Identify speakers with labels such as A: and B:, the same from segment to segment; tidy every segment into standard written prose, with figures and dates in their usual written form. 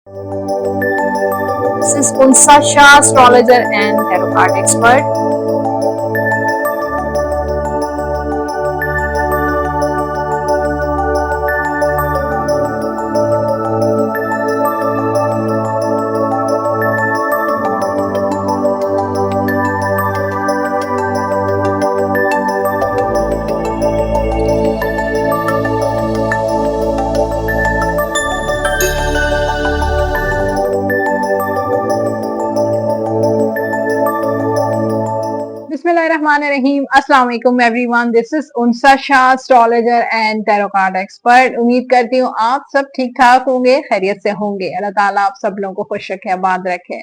A: This is Unsa Shah, astrologer and tarot card expert. बिस्मिल्लाहिर्रहमानिर्रहीम। अस्सलाम वालेकुम everyone, this is Unsa Shah, astrologer and tarot card expert. उम्मीद करती हूँ आप सब ठीक ठाक होंगे, खैरियत से होंगे। अल्लाह ताला आप सब लोगों को खुश रखे, आबाद रखे।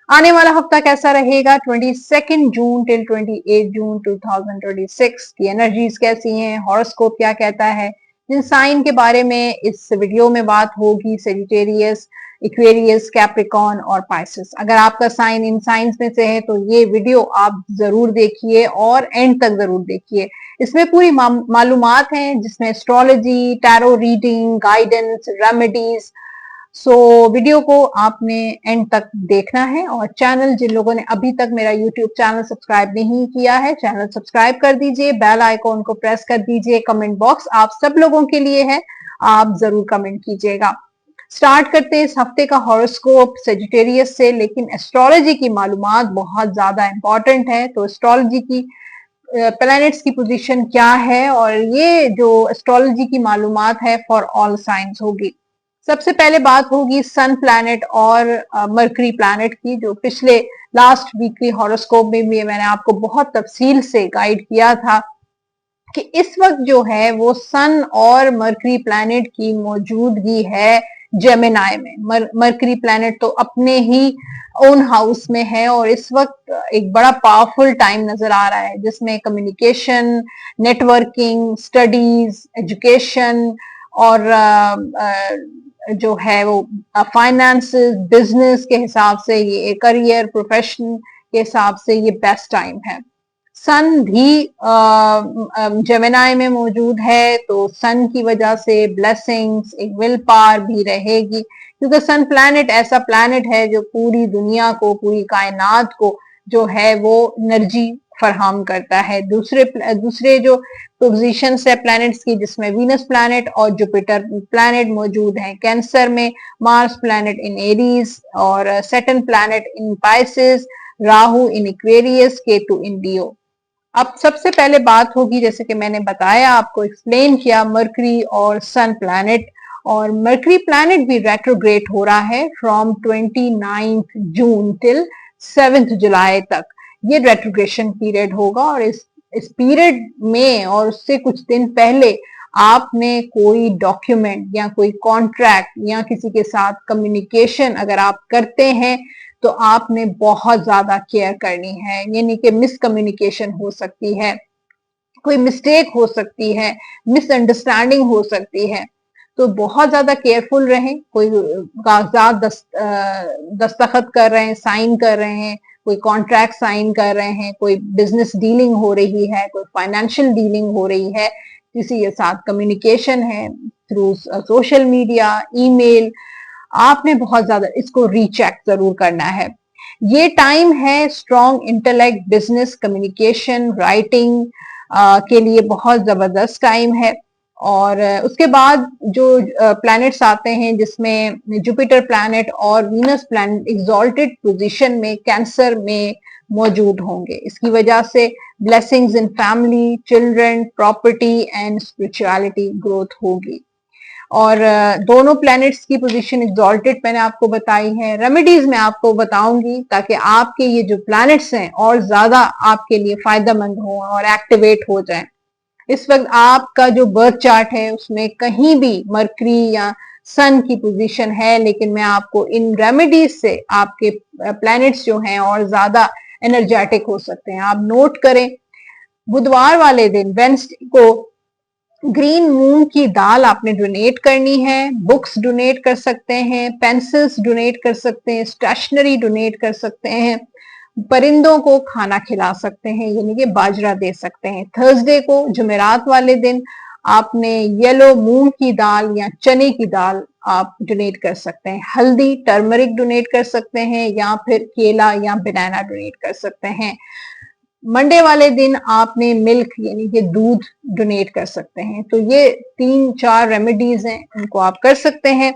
A: आने वाला हफ्ता कैसा रहेगा 22 जून टिल 28 जून 2026 की एनर्जीज कैसी हैं, हॉरोस्कोप क्या कहता है, जिन साइन के बारे में इस वीडियो में बात होगी, सेजिटेरियस, इक्वेरियस, कैप्रिकॉन और पाइसेस। अगर आपका साइन इन साइंस में से है तो ये वीडियो आप जरूर देखिए और एंड तक जरूर देखिए। इसमें पूरी मालूमात हैं, जिसमें astrology, tarot reading, guidance, remedies. Video को आपने एंड तक देखना है। और चैनल, जिन लोगों ने अभी तक मेरा यूट्यूब चैनल सब्सक्राइब नहीं किया है, चैनल सब्सक्राइब कर दीजिए, बेल आइकॉन को प्रेस कर दीजिए। कमेंट बॉक्स आप सब लोगों के लिए है, आप जरूर कमेंट कीजिएगा। स्टार्ट करते हैं इस हफ्ते का हॉरोस्कोप सेजिटेरियस से। लेकिन एस्ट्रोलॉजी की मालूमात बहुत ज्यादा इंपॉर्टेंट है, तो एस्ट्रोलॉजी की प्लैनेट्स की पोजीशन क्या है, और ये जो एस्ट्रोलॉजी की मालूमात है फॉर ऑल साइंस होगी। सबसे पहले बात होगी सन प्लैनेट और मरकरी प्लैनेट की, जो पिछले लास्ट वीकली हॉरोस्कोप में भी मैंने आपको बहुत तफसील से गाइड किया था कि इस वक्त जो है वो सन और मरकरी प्लैनेट की मौजूदगी है जेमिनाई में। मरकरी प्लैनेट तो अपने ही ओन हाउस में है और इस वक्त एक बड़ा पावरफुल टाइम नजर आ रहा है, जिसमें कम्युनिकेशन, नेटवर्किंग, स्टडीज, एजुकेशन और जो है वो फाइनेंस, बिजनेस के हिसाब से, ये करियर, प्रोफेशन के हिसाब से ये बेस्ट टाइम है। सन भी जेमिनाई में मौजूद है, तो सन की वजह से ब्लेसिंग्स, एक विल पावर भी रहेगी, क्योंकि सन प्लैनेट ऐसा प्लैनेट है जो पूरी दुनिया को, पूरी कायनात को जो है वो एनर्जी फराहम करता है। दूसरे जो पोजीशन है प्लैनेट्स की, जिसमें वीनस प्लैनेट और जुपिटर प्लैनेट मौजूद हैं कैंसर में, मार्स प्लैनेट इन एरीज और Saturn planet in Pisces, Rahu in Aquarius, Ketu in Leo. अब सबसे पहले बात होगी, जैसे कि मैंने बताया, आपको एक्सप्लेन किया, मरकरी और सन प्लैनेट। और मरकरी प्लैनेट भी रेट्रोग्रेड हो रहा है फ्रॉम 29 जून टिल 7 जुलाई तक। ये रेट्रोग्रेशन पीरियड होगा और इस पीरियड में और उससे कुछ दिन पहले आपने कोई डॉक्यूमेंट या कोई कॉन्ट्रैक्ट या किसी के साथ कम्युनिकेशन अगर आप करते हैं तो आपने बहुत ज्यादा केयर करनी है। यानी कि मिसकम्युनिकेशन हो सकती है, कोई मिस्टेक हो सकती है, मिसअंडरस्टैंडिंग हो सकती है, तो बहुत ज्यादा केयरफुल रहें। कोई कागजात दस्तखत कर रहे हैं, साइन कर रहे हैं, कोई कॉन्ट्रैक्ट साइन कर रहे हैं, कोई बिजनेस डीलिंग हो रही है, कोई फाइनेंशियल डीलिंग हो रही है, किसी के साथ कम्युनिकेशन है थ्रू सोशल मीडिया, ईमेल, आपने बहुत ज्यादा इसको रीचेक जरूर करना है। ये टाइम है strong intellect, business, communication, writing के लिए बहुत जबरदस्त टाइम है। और उसके बाद जो प्लैनेट्स आते हैं, जिसमें जुपिटर प्लैनेट और वीनस प्लैनेट एक्सॉल्टेड पोजीशन में कैंसर में मौजूद होंगे। इसकी वजह से blessings in family, children, property and spirituality growth होगी। और दोनों प्लैनेट्स की पोजीशन एक्सॉल्टेड मैंने आपको बताई है। रेमेडीज मैं आपको बताऊंगी ताकि आपके ये जो प्लैनेट्स हैं और ज्यादा आपके लिए फायदेमंद हो और एक्टिवेट हो जाएं। इस वक्त आपका जो बर्थ चार्ट है उसमें कहीं भी मरकरी या सन की पोजीशन है, लेकिन मैं आपको इन रेमेडीज से आपके प्लैनेट्स जो हैं और ज्यादा एनर्जेटिक हो सकते हैं। आप नोट करें, बुधवार वाले दिन, वेंसडे को, ग्रीन मूंग की दाल आपने डोनेट करनी है। बुक्स डोनेट कर सकते हैं, पेंसिल्स डोनेट कर सकते हैं, स्टेशनरी डोनेट कर सकते हैं, परिंदों को खाना खिला सकते हैं, यानी कि बाजरा दे सकते हैं। थर्सडे को, जुमेरात वाले दिन, आपने येलो मूंग की दाल या चने की दाल आप डोनेट कर सकते हैं। हल्दी, टर्मरिक डोनेट कर सकते हैं, या फिर केला या बनाना डोनेट कर सकते हैं। मंडे वाले दिन आपने मिल्क यानी कि दूध डोनेट कर सकते हैं। तो ये 3-4 रेमेडीज हैं, उनको आप कर सकते हैं।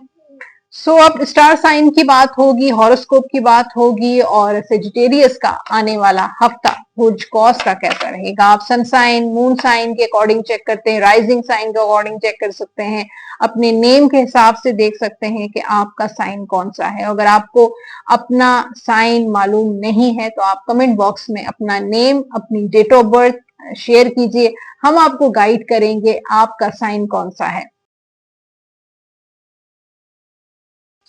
A: सो अब स्टार साइन की बात होगी, हॉरोस्कोप की बात होगी, और सेजिटेरियस का आने वाला हफ्ता भुज कॉस का कैसा रहेगा। आप सन साइन, मून साइन के अकॉर्डिंग चेक करते हैं, राइजिंग साइन के अकॉर्डिंग चेक कर सकते हैं, अपने नेम के हिसाब से देख सकते हैं कि आपका साइन कौन सा है। अगर आपको अपना साइन मालूम नहीं है तो आप कमेंट बॉक्स में अपना नेम, अपनी डेट ऑफ बर्थ शेयर कीजिए, हम आपको गाइड करेंगे आपका साइन कौन सा है।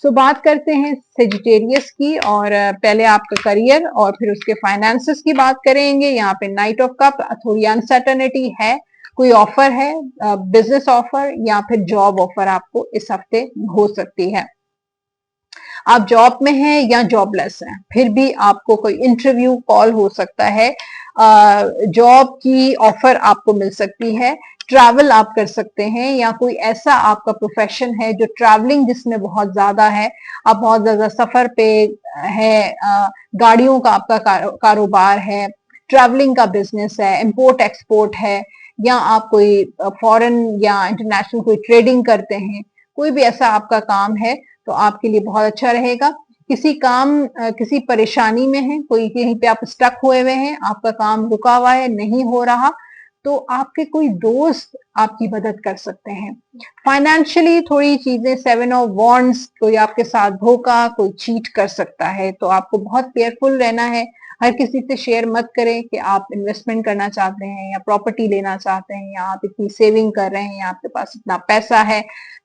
A: बात करते हैं सेजिटेरियस की, और पहले आपका करियर और फिर उसके फाइनेंसेस की बात करेंगे। यहाँ पे नाइट ऑफ कप, थोड़ी अनसर्टनिटी है, कोई ऑफर है, बिजनेस ऑफर या फिर जॉब ऑफर आपको इस हफ्ते हो सकती है। आप जॉब में हैं या जॉबलेस हैं, फिर भी आपको कोई इंटरव्यू कॉल हो सकता है, जॉब की ऑफर आपको मिल सकती है, ट्रैवल आप कर सकते हैं, या कोई ऐसा आपका प्रोफेशन है जो ट्रैवलिंग जिसमें बहुत ज्यादा है, आप बहुत ज्यादा सफर पे है, गाड़ियों का आपका कारोबार है, ट्रैवलिंग का बिजनेस है, इंपोर्ट एक्सपोर्ट है, या आप कोई फॉरेन या इंटरनेशनल कोई ट्रेडिंग करते हैं, कोई भी ऐसा आपका काम है तो आपके लिए बहुत अच्छा रहेगा। किसी काम किसी परेशानी में है, कोई कहीं पे आप स्टक हुए हैं, आपका काम रुका हुआ है, नहीं हो रहा, तो आपके कोई दोस्त आपकी मदद कर सकते हैं। फाइनेंशियली थोड़ी चीजें, 7 ऑफ वॉन्ड्स, कोई आपके साथ धोखा, कोई चीट कर सकता है, तो आपको बहुत केयरफुल रहना है। हर किसी से शेयर मत करें कि आप इन्वेस्टमेंट करना चाहते हैं या प्रॉपर्टी लेना चाहते हैं, या आप इतनी सेविंग कर रहे हैं या आपके पास इतना पैसा है,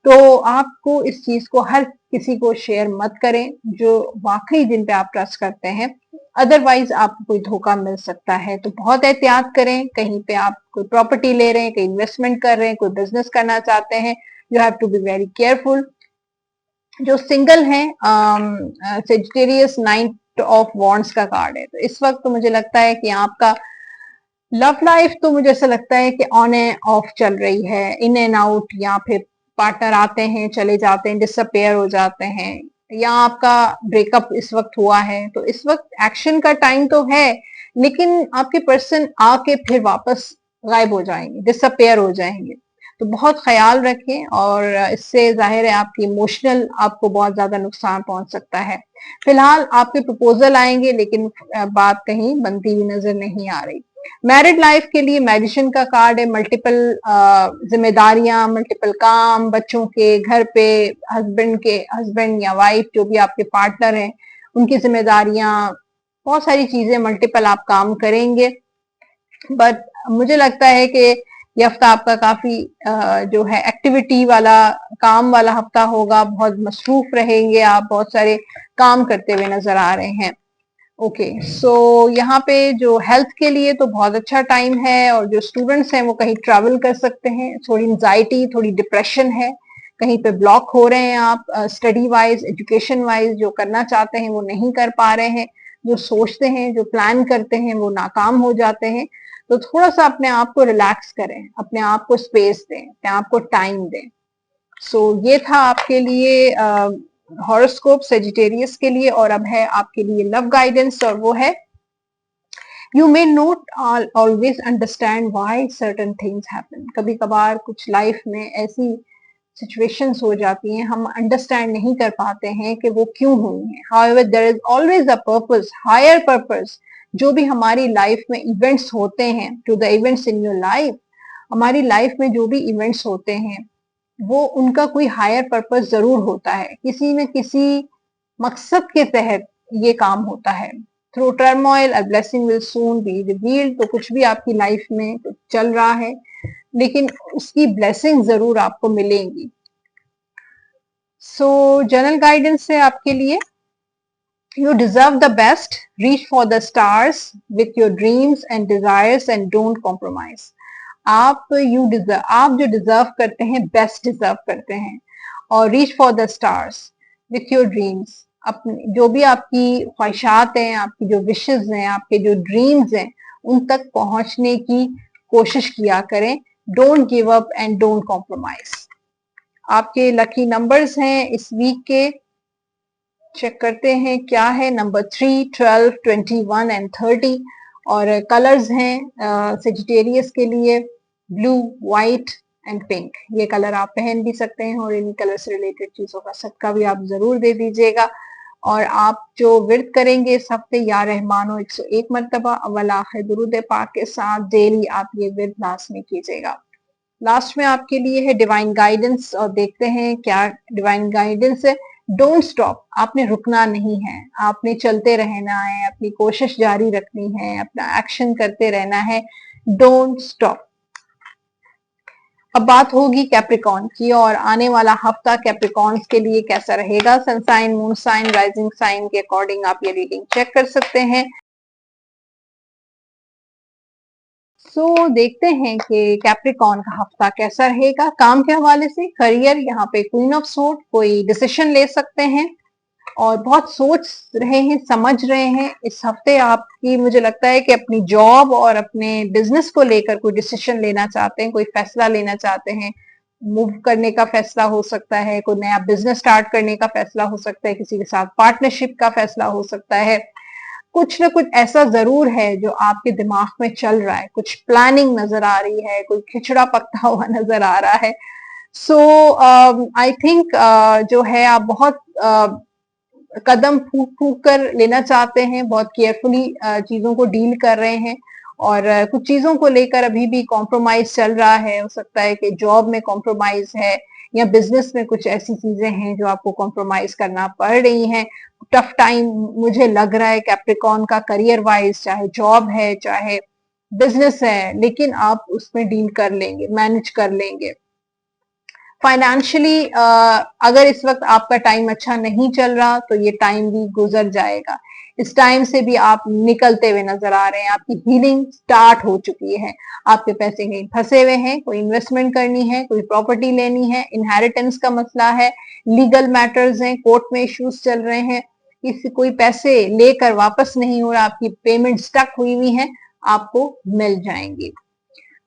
A: तो आपको इस चीज को हर किसी को शेयर मत करें जो वाकई जिन पे आप ट्रस्ट करते हैं, अदरवाइज आपको कोई धोखा मिल सकता है। तो बहुत एहतियात करें, कहीं पे आप कोई प्रॉपर्टी ले रहे हैं, कहीं इन्वेस्टमेंट कर रहे हैं, कोई बिजनेस करना चाहते हैं, you have to be very careful. जो सिंगल हैं, सेजिटेरियस, नाइट ऑफ वॉन्ड्स का कार्ड है, तो इस वक्त तो मुझे लगता है कि आपका लव लाइफ तो मुझे ऐसा लगता है कि ऑन एंड ऑफ चल रही है, इन एंड आउट, या फिर पार्टनर आते हैं चले जाते हैं, डिसअपेयर हो जाते हैं, या आपका ब्रेकअप इस वक्त हुआ है, तो इस वक्त एक्शन का टाइम तो है, लेकिन आपके पर्सन आके फिर वापस गायब हो जाएंगे, डिसअपेयर हो जाएंगे। तो बहुत ख्याल रखें, और इससे जाहिर है आपकी इमोशनल आपको बहुत ज्यादा नुकसान पहुंच सकता है। फिलहाल आपके प्रपोजल आएंगे, लेकिन बात कहीं बनती हुई नजर नहीं आ रही। मैरिड लाइफ के लिए मैजिशियन का कार्ड है, मल्टीपल जिम्मेदारियां, मल्टीपल काम, बच्चों के, घर पे हस्बैंड या वाइफ जो भी आपके पार्टनर हैं उनकी जिम्मेदारियां, बहुत सारी चीजें मल्टीपल आप काम करेंगे। बट मुझे लगता है कि ये हफ्ता आपका काफी जो है एक्टिविटी वाला, काम वाला हफ्ता होगा, बहुत मसरूफ रहेंगे आप, बहुत सारे काम करते हुए नजर आ रहे हैं। ओके, सो यहाँ पे जो हेल्थ के लिए तो बहुत अच्छा टाइम है, और जो स्टूडेंट्स हैं वो कहीं ट्रैवल कर सकते हैं। थोड़ी एंजाइटी, थोड़ी डिप्रेशन है, कहीं पे ब्लॉक हो रहे हैं आप, स्टडी वाइज, एजुकेशन वाइज, जो करना चाहते हैं वो नहीं कर पा रहे हैं, जो सोचते हैं, जो प्लान करते हैं वो नाकाम हो जाते हैं। तो थोड़ा सा अपने आप को रिलैक्स करें, अपने आप को स्पेस दें, अपने आप को टाइम दें। ये था आपके लिए हॉरोस्कोप सेजिटेरियस के लिए, और अब है आपके लिए लव गाइडेंस, और वो है you may not always understand why certain things happen. कभी कभार कुछ लाइफ में ऐसी सिचुएशंस हो जाती हैं, हम अंडरस्टैंड नहीं कर पाते हैं कि वो क्यों हुई हैं। However there is always a purpose, higher purpose. जो भी हमारी लाइफ में इवेंट्स होते हैं, to the events in your life, हमारी लाइफ में जो भी इवेंट्स होते हैं वो उनका कोई हायर पर्पस जरूर होता है, किसी न किसी मकसद के तहत ये काम होता है। Through turmoil a blessing will soon be revealed. तो कुछ भी आपकी लाइफ में तो चल रहा है, लेकिन उसकी ब्लेसिंग जरूर आपको मिलेंगी। जनरल गाइडेंस है आपके लिए, you deserve the best, reach for the stars with your dreams and desires and don't compromise. आप जो डिजर्व करते हैं, बेस्ट डिजर्व करते हैं, और reach for the stars with your dreams. अपने जो भी आपकी ख्वाहिशात हैं, आपकी जो विशेस हैं, आपके जो ड्रीम्स हैं, उन तक पहुंचने की कोशिश किया करें। Don't give up and don't compromise. आपके लकी नंबर्स हैं इस वीक के, चेक करते हैं क्या है। Number 3, 12, 21 and 30। और कलर्स हैं सेजिटेरियस के लिए ब्लू, व्हाइट एंड पिंक। ये कलर आप पहन भी सकते हैं और इन कलर से रिलेटेड चीजों का सदका भी आप जरूर दे दीजिएगा। और आप जो विर्द करेंगे इस हफ्ते, या रहमानो 101 मरतबा अव्वल आखिर दुरूद पाक के साथ डेली आप ये विर्द लाजमी कीजिएगा। लास्ट में आपके लिए है डिवाइन गाइडेंस, और देखते हैं क्या डिवाइन गाइडेंस है। डोंट स्टॉप, आपने रुकना नहीं है, आपने चलते रहना है, अपनी कोशिश जारी रखनी है, अपना एक्शन करते रहना है। Don't stop. अब बात होगी कैप्रिकॉन की, और आने वाला हफ्ता कैप्रिकॉन्स के लिए कैसा रहेगा। Sun sign, moon sign, rising sign के अकॉर्डिंग आप ये रीडिंग चेक कर सकते हैं। देखते हैं कि कैप्रिकॉन का हफ्ता कैसा रहेगा। काम के हवाले से करियर, यहाँ पे क्वीन ऑफ सोर्ड, कोई डिसीजन ले सकते हैं और बहुत सोच रहे हैं, समझ रहे हैं। इस हफ्ते आपकी, मुझे लगता है कि अपनी जॉब और अपने बिजनेस को लेकर कोई डिसीजन लेना चाहते हैं, कोई फैसला लेना चाहते हैं। मूव करने का फैसला हो सकता है, कोई नया बिजनेस स्टार्ट करने का फैसला हो सकता है, किसी के साथ पार्टनरशिप का फैसला हो सकता है। कुछ ना कुछ ऐसा जरूर है जो आपके दिमाग में चल रहा है, कुछ प्लानिंग नजर आ रही है, कोई खिचड़ा पकता हुआ नजर आ रहा है। आई थिंक जो है आप बहुत कदम फूक फूक कर लेना चाहते हैं, बहुत केयरफुली चीजों को डील कर रहे हैं। और कुछ चीजों को लेकर अभी भी कॉम्प्रोमाइज चल रहा है। हो सकता है कि जॉब में कॉम्प्रोमाइज है, या बिजनेस में कुछ ऐसी चीजें हैं जो आपको कॉम्प्रोमाइज करना पड़ रही हैं। टफ टाइम मुझे लग रहा है कैप्रिकॉन का, करियर वाइज, चाहे जॉब है चाहे बिजनेस है, लेकिन आप उसमें डील कर लेंगे, मैनेज कर लेंगे। फाइनेंशियली अगर इस वक्त आपका टाइम अच्छा नहीं चल रहा तो ये टाइम भी गुजर जाएगा। इस टाइम से भी आप निकलते हुए नजर आ रहे हैं, आपकी हीलिंग स्टार्ट हो चुकी है। आपके पैसे कहीं फंसे हुए हैं, कोई इन्वेस्टमेंट करनी है, कोई प्रॉपर्टी लेनी है, इनहेरिटेंस का मसला है, लीगल मैटर्स हैं, कोर्ट में इश्यूज चल रहे हैं, किसी कोई पैसे लेकर वापस नहीं हो रहा, आपकी पेमेंट स्टक हुई हुई है, आपको मिल जाएंगी।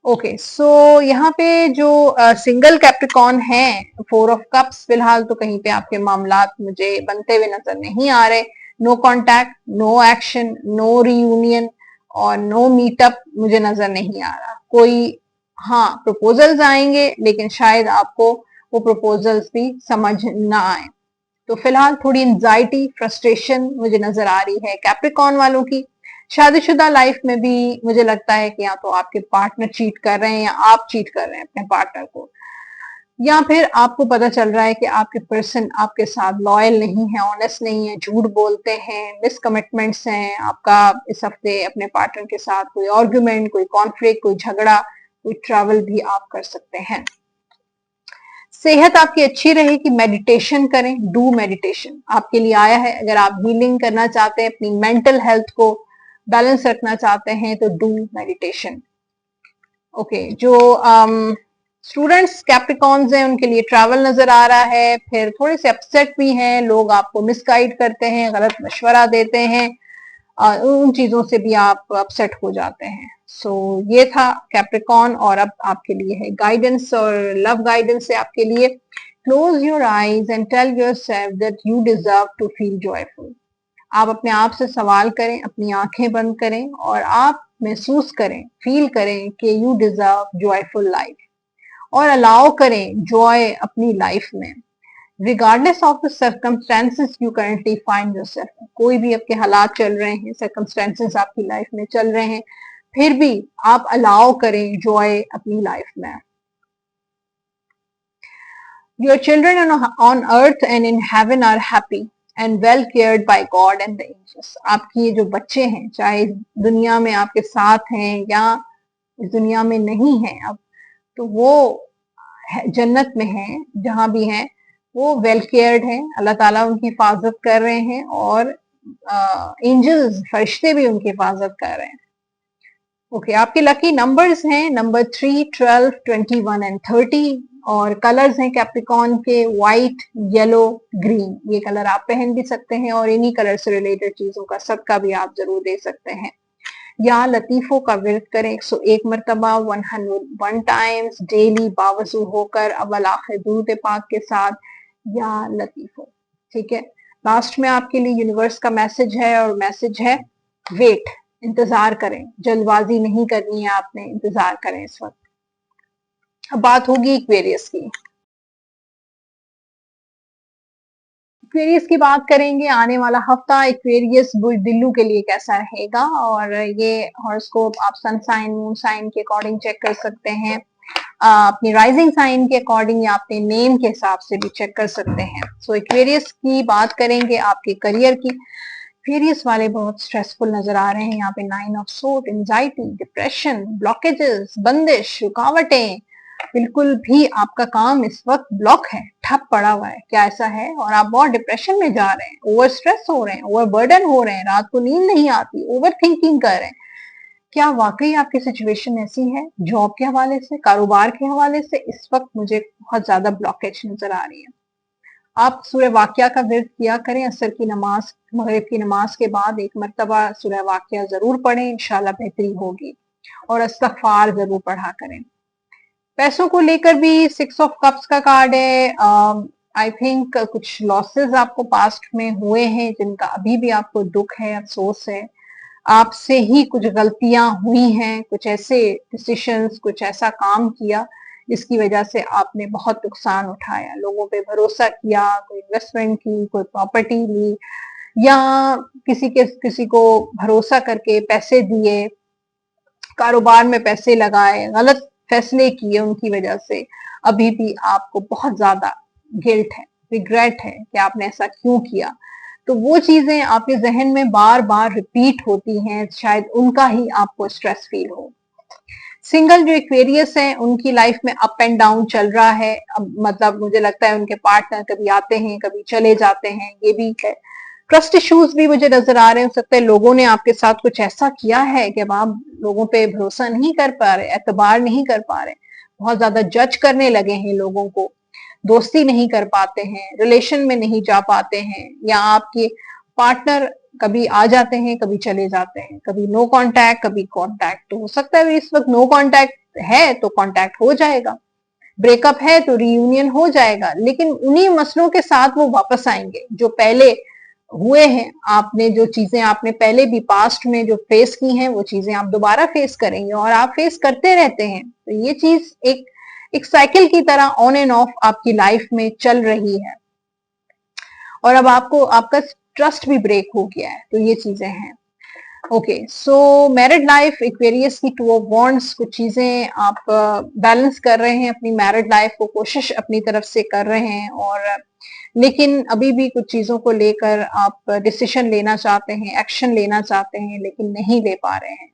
A: ओके, सो यहाँ पे जो सिंगल कैप्रिकॉन है, 4 ऑफ कप्स, फिलहाल तो कहीं पे आपके मामलात मुझे बनते हुए नजर नहीं आ रहे। No contact, no action, no reunion और नो मीटअप मुझे नजर नहीं आ रहा। कोई हाँ प्रपोजल्स आएंगे, लेकिन शायद आपको वो प्रपोजल्स भी समझ ना आए। तो फिलहाल थोड़ी एंजाइटी, फ्रस्ट्रेशन मुझे नजर आ रही है कैप्रिकॉन वालों की। शादीशुदा लाइफ में भी मुझे लगता है कि या तो आपके पार्टनर चीट कर रहे हैं, या आप चीट कर रहे हैं अपने पार्टनर को, या फिर आपको पता चल रहा है कि आपके पर्सन आपके साथ लॉयल नहीं है, ऑनेस्ट नहीं है, झूठ बोलते हैं, मिसकमिटमेंट्स हैं। आपका इस हफ्ते अपने पार्टनर के साथ कोई आर्गुमेंट, कोई कॉन्फ्लिक्ट, कोई झगड़ा, कोई ट्रैवल भी आप कर सकते हैं। सेहत आपकी अच्छी रहेगी, मेडिटेशन करें, डू मेडिटेशन आपके लिए आया है। अगर आप हीलिंग करना चाहते हैं, अपनी मेंटल हेल्थ को बैलेंस रखना चाहते हैं, तो डू मेडिटेशन। ओके, जो स्टूडेंट्स कैप्रिकॉन्स हैं उनके लिए ट्रैवल नजर आ रहा है। फिर थोड़े से अपसेट भी हैं, लोग आपको मिसगाइड करते हैं, गलत मशवरा देते हैं, उन चीजों से भी आप अपसेट हो जाते हैं। ये था कैप्रिकॉन, और अब आपके लिए है गाइडेंस, और लव गाइडेंस है आपके लिए। Close your eyes and tell yourself that you deserve to feel joyful. आप अपने आप से सवाल करें, अपनी आंखें बंद करें और आप महसूस करें, फील करें कि यू डिजर्व जॉयफुल लाइफ, और अलाउ करें जॉय अपनी लाइफ में, regardless of the circumstances you currently find yourself. कोई भी आपके हालात चल रहे हैं, सर्कमस्टेंसेस आपकी लाइफ में चल रहे हैं, फिर भी आप अलाउ करें जॉय अपनी लाइफ में। Your children on earth and in heaven are happy and well cared by God and the angels. आपकी ये जो बच्चे हैं, चाहे दुनिया में आपके साथ हैं या इस दुनिया में नहीं है अब, तो वो जन्नत में हैं, जहां भी हैं वो वेल केयर्ड हैं। अल्लाह ताला उनकी हिफाजत कर रहे हैं, और एंजल्स, फरिश्ते भी उनकी हिफाजत कर रहे हैं। ओके, आपके लकी नंबर्स हैं नंबर 3, 12, 21 एंड 30। और कलर्स हैं कैप्रिकॉन के व्हाइट, येलो, ग्रीन। ये कलर आप पहन भी सकते हैं, और इन्हीं कलर से रिलेटेड चीजों का सदका भी आप जरूर दे सकते हैं। या लतीफों का विर्द करें 101 मरतबा 101 टाइम्स डेली बावजू होकर अव्वल आखिर दुरूद पाक के साथ या लतीफों। ठीक है, लास्ट में आपके लिए यूनिवर्स का मैसेज है और मैसेज है वेट, इंतजार करें, जल्दबाजी नहीं करनी है आपने, इंतजार करें इस वक्त। अब बात होगी एक्वेरियस की। एक्वेरियस की बात करेंगे, आने वाला हफ्ता एक्वेरियस बुलदिल्लू के लिए कैसा रहेगा, और ये हॉरोस्कोप आप सन साइन मून साइन के अकॉर्डिंग चेक कर सकते हैं, अपनी राइजिंग साइन के अकॉर्डिंग या अपने नेम के हिसाब से भी चेक कर सकते हैं। सो एक्वेरियस की बात करेंगे आपके करियर की। एक्वेरियस वाले बहुत स्ट्रेसफुल नजर आ रहे हैं यहाँ पे, 9 of sword, anxiety, depression, blockages, बंदिश, रुकावटें, बिल्कुल भी आपका काम इस वक्त ब्लॉक है, ठप पड़ा हुआ है। क्या ऐसा है? और आप बहुत डिप्रेशन में जा रहे हैं, ओवर स्ट्रेस हो रहे हैं, ओवर बर्डन हो रहे हैं, रात को नींद नहीं आती, ओवर थिंकिंग कर रहे हैं। क्या वाकई आपकी सिचुएशन ऐसी है? जॉब के हवाले से, कारोबार के हवाले से इस वक्त मुझे बहुत ज्यादा ब्लॉकेज नजर आ रही है। आप सूरह वाकिया का विर्द किया करें, असर की नमाज, मगरिब की नमाज के बाद 1 मरतबा सूरह वाकिया जरूर पढ़ें, इंशाल्लाह बेहतरी होगी। और इस्तगफार जरूर पढ़ा करें। पैसों को लेकर भी 6 ऑफ कप्स का कार्ड है। आई थिंक कुछ लॉसेस आपको पास्ट में हुए हैं जिनका अभी भी आपको दुख है, अफसोस है। आपसे ही कुछ गलतियां हुई हैं, कुछ ऐसे डिसीशंस, कुछ ऐसा काम किया जिसकी वजह से आपने बहुत नुकसान उठाया, लोगों पे भरोसा किया, कोई इन्वेस्टमेंट की, कोई प्रॉपर्टी ली, या किसी को भरोसा करके पैसे दिए, कारोबार में पैसे लगाए, गलत फैसले किए, उनकी वजह से अभी भी आपको बहुत ज्यादा गिल्ट है, रिग्रेट है कि आपने ऐसा क्यों किया। तो वो चीजें आपके जहन में बार बार रिपीट होती हैं, शायद उनका ही आपको स्ट्रेस फील हो। सिंगल जो एक्वेरियस हैं उनकी लाइफ में अप एंड डाउन चल रहा है। अब मतलब मुझे लगता है उनके पार्टनर कभी आते हैं, कभी चले जाते हैं, ये भी है। ट्रस्ट इश्यूज भी मुझे नजर आ रहे हैं, हो सकता है लोगों ने आपके साथ कुछ ऐसा किया है कि अब आप लोगों पे भरोसा नहीं कर पा रहे, एतबार नहीं कर पा रहे, बहुत ज्यादा जज करने लगे हैं लोगों को, दोस्ती नहीं कर पाते हैं, रिलेशन में नहीं जा पाते हैं, या आपके पार्टनर कभी आ जाते हैं, कभी चले जाते हैं, कभी नो कांटेक्ट, कभी कांटेक्ट। तो हो सकता है इस वक्त नो कांटेक्ट है तो कांटेक्ट हो जाएगा, ब्रेकअप है तो रीयूनियन हो जाएगा, लेकिन उन्हीं मसलों के साथ वो वापस आएंगे जो पहले हुए हैं। आपने जो चीजें आपने पहले भी पास्ट में जो फेस की हैं वो चीजें आप दोबारा फेस करेंगे, और आप फेस करते रहते हैं। तो ये चीज एक साइकिल की तरह ऑन एंड ऑफ आपकी लाइफ में चल रही है, और अब आपका ट्रस्ट भी ब्रेक हो गया है। तो ये चीजें हैं। ओके, सो मैरिड लाइफ, एक्वेरियस की 2 ऑफ वॉन्ड्स, कुछ चीजें आप बैलेंस कर रहे हैं अपनी मैरिड लाइफ को, कोशिश अपनी तरफ से कर रहे हैं, और लेकिन अभी भी कुछ चीजों को लेकर आप डिसीजन लेना चाहते हैं, एक्शन लेना चाहते हैं, लेकिन नहीं ले पा रहे हैं।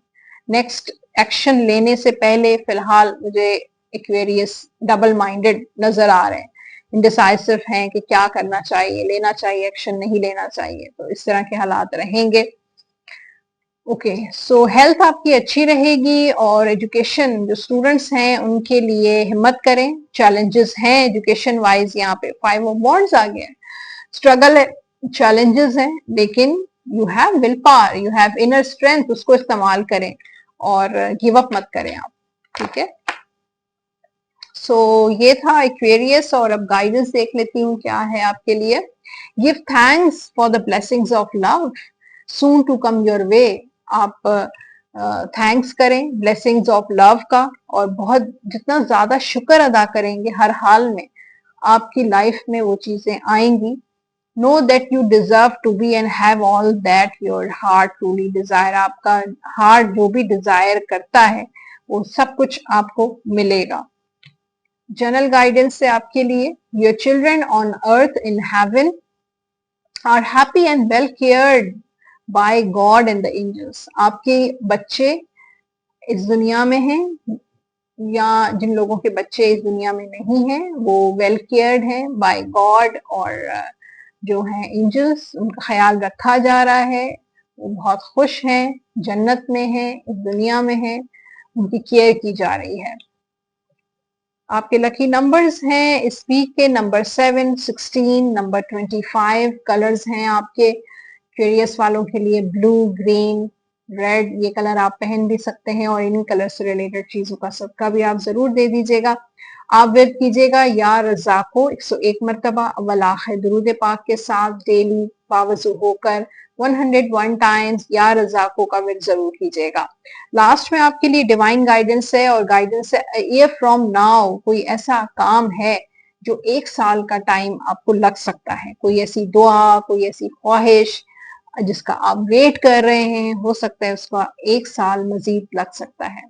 A: नेक्स्ट एक्शन लेने से पहले फिलहाल मुझे एक्वेरियस डबल माइंडेड नजर आ रहे हैं, इंडिसाइसिव हैं कि क्या करना चाहिए, लेना चाहिए एक्शन, नहीं लेना चाहिए। तो इस तरह के हालात रहेंगे। ओके, सो हेल्थ आपकी अच्छी रहेगी, और एजुकेशन जो स्टूडेंट्स हैं उनके लिए हिम्मत करें, चैलेंजेस हैं एजुकेशन वाइज। यहाँ पे 5 ऑफ वॉन्ड्स आ गया, स्ट्रगल है, चैलेंजेस हैं, लेकिन you have will power, you have inner strength, उसको इस्तेमाल करें और गिव अप मत करें आप। ठीक है, सो ये था एक्वेरियस, और अब गाइडेंस देख लेती हूँ क्या है आपके लिए। Give thanks for the blessings of love soon to come your way. आप थैंक्स करें ब्लेसिंग्स ऑफ लव का, और बहुत जितना ज्यादा शुक्र अदा करेंगे हर हाल में, आपकी लाइफ में वो चीजें आएंगी। Know that you deserve to be and have all that your heart truly desire. आपका हार्ट जो भी डिजायर करता है वो सब कुछ आपको मिलेगा। जनरल गाइडेंस से आपके लिए, your children on earth in heaven are happy and well cared by God and the angels. आपके बच्चे इस दुनिया में हैं, या जिन लोगों के बच्चे इस दुनिया में नहीं हैं वो वेल केयर्ड हैं बाय गॉड, और जो है एंजल्स, उनका ख्याल रखा जा रहा है, वो बहुत खुश हैं, जन्नत में हैं, इस दुनिया में हैं, उनकी केयर की जा रही है। आपके लकी नंबर्स हैं इस वीक के नंबर 7, 16, नंबर 25। कलर्स हैं आपके क्यूरियस वालों के लिए ब्लू, ग्रीन, रेड ये कलर आप पहन भी सकते हैं और इन्हीं कलर से रिलेटेड चीजों का सदका भी आप जरूर दे दीजिएगा। आप विर्द कीजिएगा या रज़ाको 101 मरतबा अव्वल आखिर दुरूद पाक के साथ डेली बावजू होकर 101 टाइम्स या रज़ाको का विर्द जरूर कीजिएगा। लास्ट में आपके लिए डिवाइन गाइडेंस है और गाइडेंस है ईयर फ्रॉम नाउ कोई ऐसा काम है जो 1 साल का टाइम आपको लग सकता है, कोई ऐसी दुआ, कोई ऐसी ख्वाहिश जिसका आप वेट कर रहे हैं, हो सकता है उसका 1 साल मजीद लग सकता है।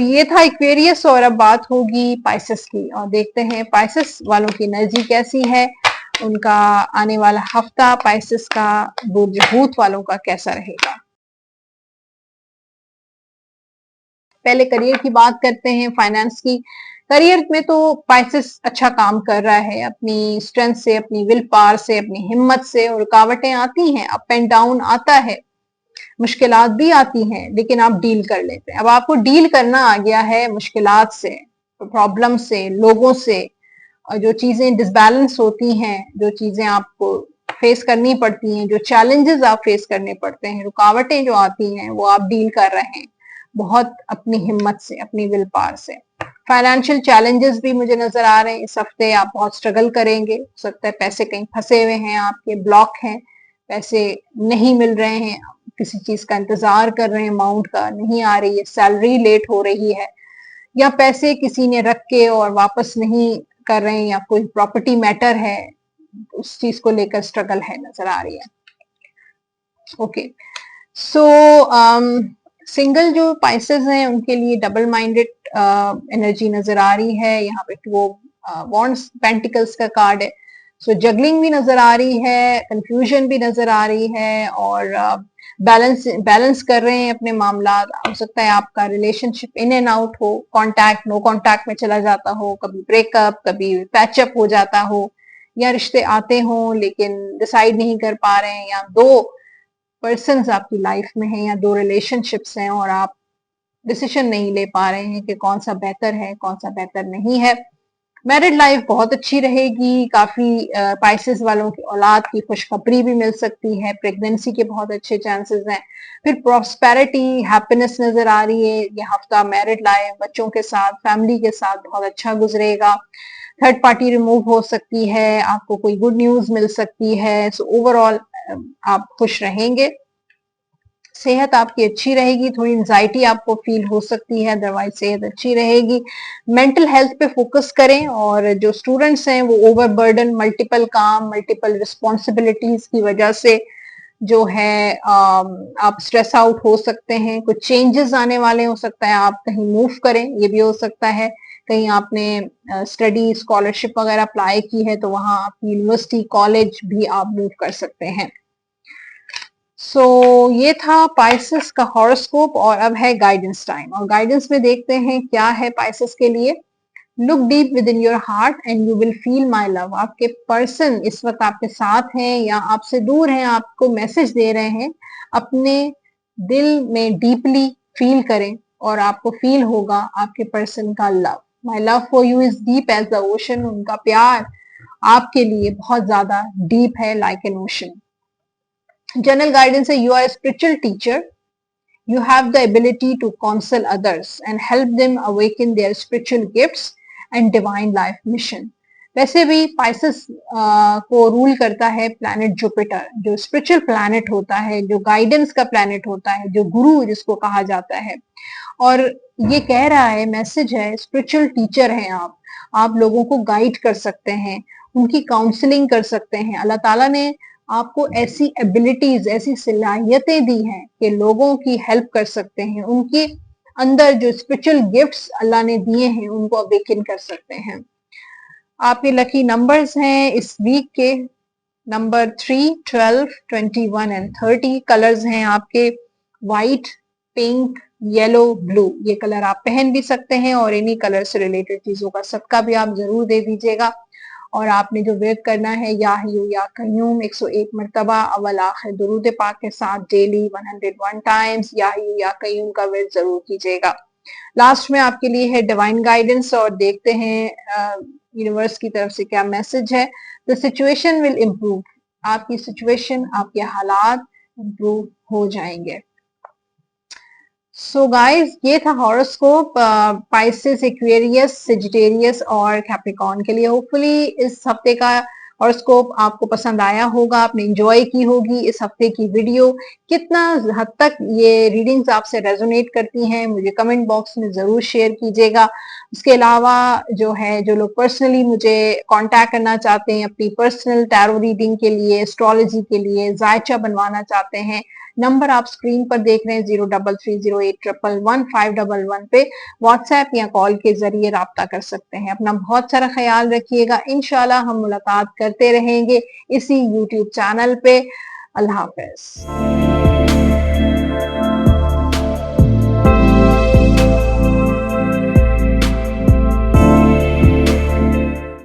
A: ये था एक्वेरियस और अब बात होगी पाइसेस की और देखते हैं पाइसेस वालों की एनर्जी कैसी है, उनका आने वाला हफ्ता पाइसेस का बुर्ज हूत वालों का कैसा रहेगा। पहले करियर की बात करते हैं, फाइनेंस की। करियर में तो पाइसेस अच्छा काम कर रहा है, अपनी स्ट्रेंथ से, अपनी विल पावर से, अपनी हिम्मत से। रुकावटें आती हैं, अप एंड डाउन आता है, मुश्किलात भी आती हैं, लेकिन आप डील कर लेते हैं। अब आपको डील करना आ गया है मुश्किलात से, प्रॉब्लम से, लोगों से, और जो चीजें डिसबैलेंस होती हैं, जो चीजें आपको फेस करनी पड़ती हैं, जो चैलेंजेस आप फेस करने पड़ते हैं, रुकावटें जो आती हैं, वो आप डील कर रहे हैं बहुत अपनी हिम्मत से, अपनी विल पावर से। फाइनेंशियल चैलेंजेस भी मुझे नजर आ रहे हैं इस हफ्ते, आप बहुत स्ट्रगल करेंगे। हो सकता है पैसे कहीं फंसे हुए हैं, आपके ब्लॉक हैं, पैसे नहीं मिल रहे हैं, किसी चीज का इंतजार कर रहे हैं, अमाउंट का नहीं आ रही है, सैलरी लेट हो रही है, या पैसे किसी ने रख के और वापस नहीं कर रहे हैं, या कोई प्रॉपर्टी मैटर है, उस चीज को लेकर स्ट्रगल है, नजर आ रही है। ओके, सो सिंगल जो पाइसेस हैं उनके लिए डबल माइंडेड एनर्जी नजर आ रही है। यहाँ पे वो वॉन्ड्स पेंटिकल्स का कार्ड है, सो जगलिंग भी नजर आ रही है, कंफ्यूजन भी नजर आ रही है, और बैलेंस कर रहे हैं अपने मामला। हो सकता है आपका रिलेशनशिप इन एंड आउट हो, कांटेक्ट नो कांटेक्ट में चला जाता हो, कभी ब्रेकअप, कभी पैचअप हो जाता हो, या रिश्ते आते हों लेकिन डिसाइड नहीं कर पा रहे हैं, या दो पर्सन्स आपकी लाइफ में हैं, या दो रिलेशनशिप्स हैं और आप डिसीजन नहीं ले पा रहे हैं कि कौन सा बेहतर है, कौन सा बेहतर नहीं है। मैरिड लाइफ बहुत अच्छी रहेगी, काफी पाइसेस वालों की औलाद की खुशखबरी भी मिल सकती है, प्रेगनेंसी के बहुत अच्छे चांसेस हैं। फिर प्रॉस्पेरिटी, हैप्पीनेस नजर आ रही है। ये हफ्ता मैरिड लाइफ, बच्चों के साथ, फैमिली के साथ बहुत अच्छा गुजरेगा। थर्ड पार्टी रिमूव हो सकती है, आपको कोई गुड न्यूज मिल सकती है। सो ओवरऑल आप खुश रहेंगे, सेहत आपकी अच्छी रहेगी, थोड़ी एंजाइटी आपको फील हो सकती है, अदरवाइज सेहत अच्छी रहेगी। मेंटल हेल्थ पे फोकस करें, और जो स्टूडेंट्स हैं वो ओवरबर्डन, मल्टीपल काम, मल्टीपल रिस्पॉन्सिबिलिटीज की वजह से जो है आप स्ट्रेस आउट हो सकते हैं। कुछ चेंजेस आने वाले, हो सकता है आप कहीं मूव करें, ये भी हो सकता है। कहीं आपने स्टडी स्कॉलरशिप वगैरह अप्लाई की है तो वहां आप यूनिवर्सिटी, कॉलेज भी आप मूव कर सकते हैं। ये था पाइसेस का हॉरोस्कोप, और अब है गाइडेंस टाइम। और गाइडेंस में देखते हैं क्या है पाइसेस के लिए। Look deep with in your heart and you will feel my love. आपके पर्सन इस वक्त आपके साथ हैं या आपसे दूर हैं, आपको मैसेज दे रहे हैं। अपने दिल में डीपली फील करें और आपको फील होगा आपके पर्सन का love. My love for you is deep as the ocean. उनका प्यार आपके लिए बहुत ज्यादा डीप है, like an ocean. General guidance है, you are spiritual teacher, you have the ability to counsel others and help them awaken their spiritual gifts and divine life mission. वैसे भी पाइसेस को रूल करता है प्लैनेट जुपिटर, जो spiritual planet होता है, जो गाइडेंस का प्लैनेट होता है, जो गुरु जिसको कहा जाता है। और ये कह रहा है, मैसेज है, स्पिरिचुअल टीचर हैं आप लोगों को गाइड कर सकते हैं, उनकी काउंसलिंग कर सकते हैं। अल्लाह ताला ने आपको ऐसी एबिलिटीज, ऐसी सलाहियतें दी हैं कि लोगों की हेल्प कर सकते हैं, उनके अंदर जो स्पिरिचुअल गिफ्ट्स अल्लाह ने दिए हैं उनको अवेकन कर सकते हैं। आपके लकी नंबर्स हैं इस वीक के नंबर 3, 12, 21 एंड 30। कलर्स हैं आपके व्हाइट, पिंक, येलो, ब्लू। ये कलर आप पहन भी सकते हैं और इन्हीं कलर से रिलेटेड चीजों का सदका भी आप जरूर दे दीजिएगा। और आपने जो विर्द करना है, या हय्यू या कय्यूम 101 मरतबा अव्वल आखिर दुरूद पाक के साथ डेली 101 टाइम्स या हय्यू या कय्यूम का विर्द जरूर कीजिएगा। लास्ट में आपके लिए है डिवाइन गाइडेंस, और देखते हैं यूनिवर्स की तरफ से क्या मैसेज है। The situation will improve. आपकी सिचुएशन, आपके हालात इम्प्रूव हो जाएंगे। सो गाइस, ये था हॉरोस्कोप पाइसेस, एक्वेरियस, सेजिटेरियस और कैप्रिकॉर्न के लिए। होपफुली इस हफ्ते का हॉरोस्कोप आपको पसंद आया होगा, आपने एंजॉय की होगी इस हफ्ते की वीडियो। कितना हद तक ये रीडिंग्स आपसे रेजोनेट करती हैं मुझे कमेंट बॉक्स में जरूर शेयर कीजिएगा। उसके अलावा जो है, जो लोग पर्सनली मुझे कांटेक्ट करना चाहते हैं अपनी पर्सनल टैरो रीडिंग के लिए, एस्ट्रोलॉजी के लिए, जायचा बनवाना चाहते हैं, नंबर आप स्क्रीन पर देख रहे हैं 033081111511 पे व्हाट्सएप या कॉल के जरिए राब्ता कर सकते हैं। अपना बहुत सारा ख्याल रखिएगा। इंशाल्लाह हम मुलाकात करते रहेंगे इसी यूट्यूब चैनल पे। अल्लाह हाफिज।